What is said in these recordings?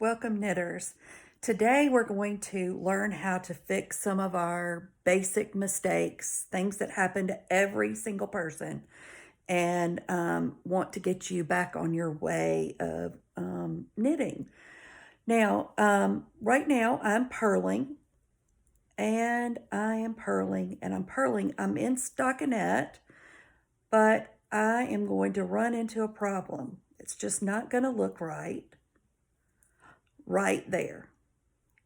Welcome, knitters. Today we're going to learn how to fix some of our basic mistakes, things that happen to every single person, and want to get you back on your way of knitting. Now, right now I'm purling, and I am purling, and I'm purling. I'm in stockinette, but I am going to run into a problem. It's just not going to look right there.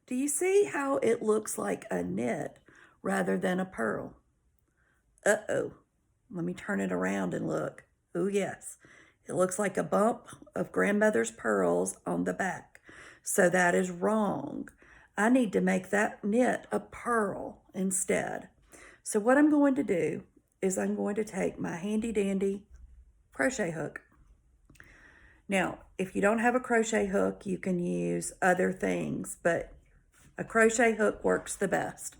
Do you see how it looks like a knit rather than a purl? Uh-oh. Let me turn it around and look. Oh, yes. It looks like a bump of grandmother's pearls on the back. So that is wrong. I need to make that knit a purl instead. So what I'm going to do is I'm going to take my handy dandy crochet hook. Now, if you don't have a crochet hook, you can use other things, but a crochet hook works the best.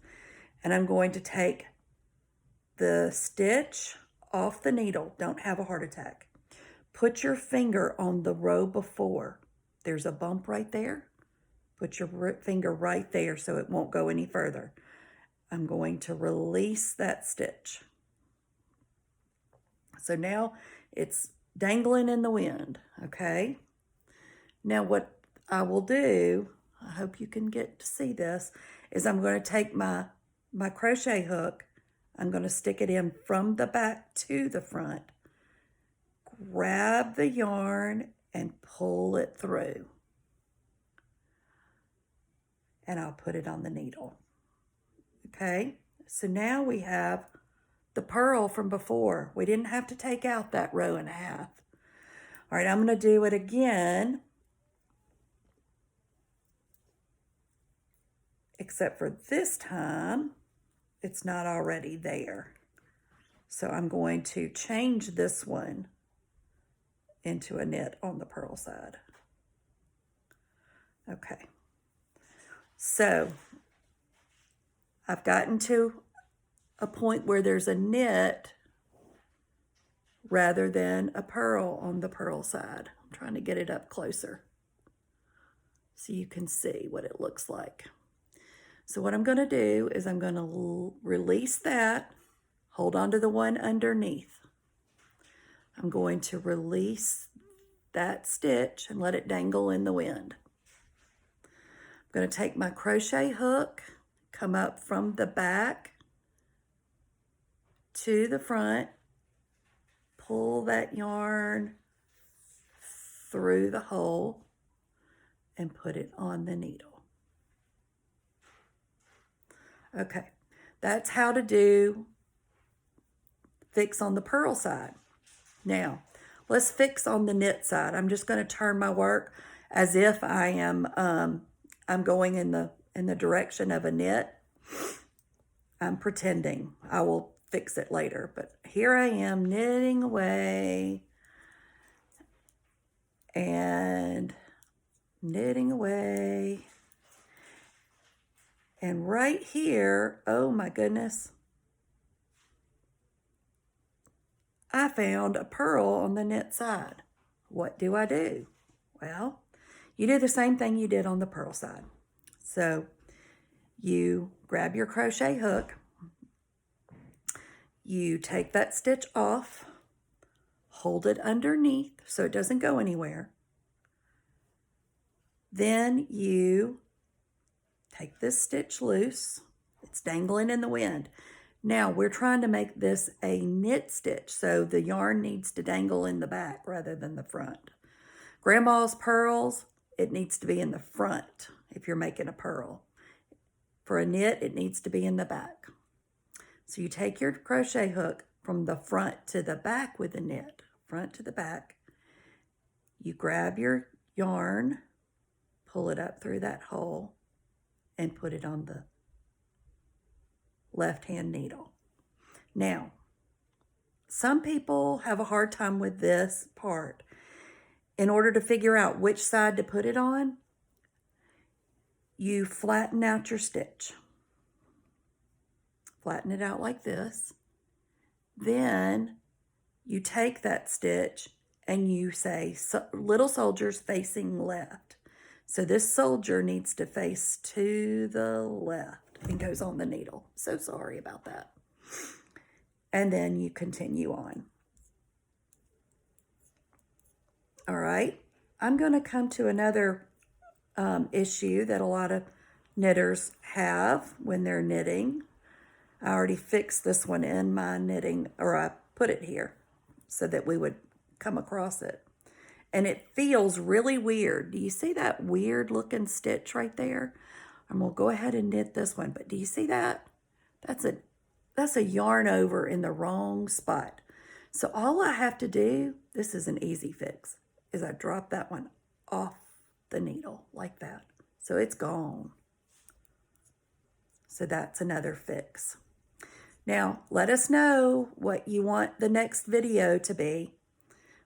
And I'm going to take the stitch off the needle. Don't have a heart attack. Put your finger on the row before. There's a bump right there. Put your finger right there so it won't go any further. I'm going to release that stitch. So now it's dangling in the wind, okay? Now what I will do, I hope you can get to see this, is I'm going to take my crochet hook, I'm going to stick it in from the back to the front, grab the yarn and pull it through. And I'll put it on the needle. Okay, so now we have the purl from before. We didn't have to take out that row and a half. All right, I'm going to do it again, except for this time, it's not already there. So I'm going to change this one into a knit on the purl side. Okay, so I've gotten to a point where there's a knit rather than a purl on the purl side. I'm trying to get it up closer so you can see what it looks like. So what I'm going to do is I'm going to release that, hold on to the one underneath. I'm going to release that stitch and let it dangle in the wind. I'm going to take my crochet hook, come up from the back to the front, pull that yarn through the hole and put it on the needle. Okay, that's how to fix on the purl side. Now, let's fix on the knit side. I'm just going to turn my work as if I am I'm going in the direction of a knit. I'm pretending. I will fix it later, but here I am knitting away and knitting away. And right here, oh my goodness, I found a purl on the knit side. What do I do? Well, you do the same thing you did on the purl side. So you grab your crochet hook, you take that stitch off, hold it underneath so it doesn't go anywhere. Then you take this stitch loose. It's dangling in the wind. Now we're trying to make this a knit stitch, so the yarn needs to dangle in the back rather than the front. Grandma's pearls, it needs to be in the front if you're making a purl. For a knit, it needs to be in the back. So you take your crochet hook from the front to the back with the knit, front to the back. You grab your yarn, pull it up through that hole, and put it on the left-hand needle. Now, some people have a hard time with this part. In order to figure out which side to put it on, you flatten out your stitch. Flatten it out like this. Then you take that stitch and you say little soldiers facing left. So this soldier needs to face to the left and goes on the needle. So sorry about that. And then you continue on. All right, I'm going to come to another issue that a lot of knitters have when they're knitting. I already fixed this one in my knitting, or I put it here so that we would come across it. And it feels really weird. Do you see that weird looking stitch right there? I'm gonna go ahead and knit this one, but do you see that? That's a yarn over in the wrong spot. So all I have to do, this is an easy fix, is I drop that one off the needle like that. So it's gone. So that's another fix. Now, let us know what you want the next video to be.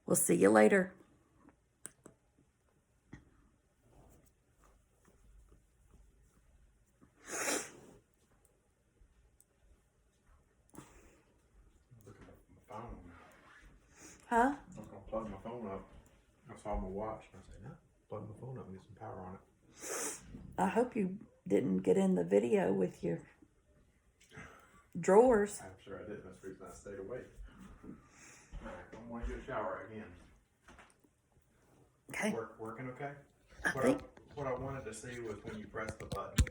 We'll see you later. Huh? I was gonna plug my phone up. I saw my watch and I said, no, plug my phone up and get some power on it. I hope you didn't get in the video with your drawers. I'm sure I did. That's the reason I stayed awake. I don't want to get a shower again. Okay. Working okay? I think. What I wanted to see was when you press the button